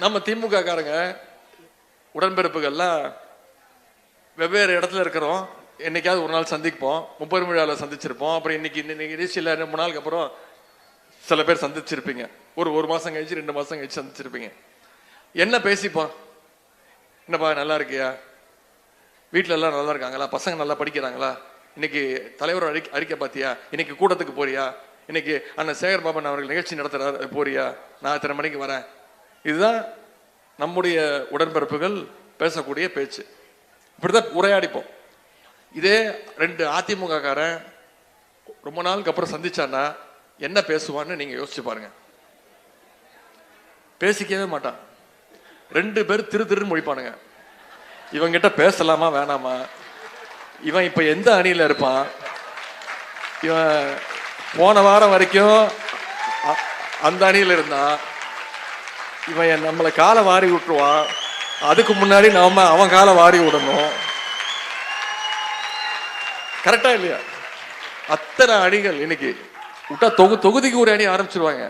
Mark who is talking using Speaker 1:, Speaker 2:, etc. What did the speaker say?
Speaker 1: நம்ம திமுக காரங்க உடன்பிறப்புகள்லாம் வெவ்வேறு இடத்துல இருக்கிறோம். என்னைக்காவது ஒரு நாள் சந்திப்போம், 30 விழாவில் சந்திச்சிருப்போம். அப்புறம் இன்னைக்கு நிகழ்ச்சியில் 2 நாளுக்கு அப்புறம் சில பேர் சந்திச்சிருப்பீங்க. ஒரு மாசம் கழிச்சு 2 மாசம் கழிச்சு சந்திச்சிருப்பீங்க. என்ன பேசிப்போம்? என்னப்பா நல்லா இருக்கியா? வீட்டில எல்லாம் நல்லா இருக்காங்களா? பசங்க நல்லா படிக்கிறாங்களா? இன்னைக்கு தலைவர் அறிக்கை பார்த்தியா? இன்னைக்கு கூட்டத்துக்கு போறியா? இன்னைக்கு அண்ணன் சேகர் பாபன் அவர்கள் நிகழ்ச்சி நடத்துறாரு, போறியா? நான் இத்தனை மணிக்கு வரேன். இதுதான் நம்முடைய உடன்பிறப்புகள் பேசக்கூடிய பேச்சு. இப்படிதான் உரையாடிப்போம். இதே 2 அதிமுக காரன் ரொம்ப நாளுக்கு அப்புறம் சந்திச்சான்னா என்ன பேசுவான்னு நீங்க யோசிச்சு பாருங்க. பேசிக்கவே மாட்டான். 2 பேர் திருன்னு முடிப்பானுங்க. இவங்கிட்ட பேசலாமா வேணாமா? இவன் இப்ப எந்த அணியில இருப்பான்? இவன் போன வாரம் வரைக்கும் அந்த அணியில இருந்தா இவன் நம்மளை காலை வாரி விட்டுருவான். அதுக்கு முன்னாடி நாம அவன் காலை வாரி விடணும். கரெக்டா இல்லையா? அத்தனை அணிகள் இன்னைக்கு விட்டா தொகுதிக்கு ஒரு அணி ஆரம்பிச்சிருவாங்க.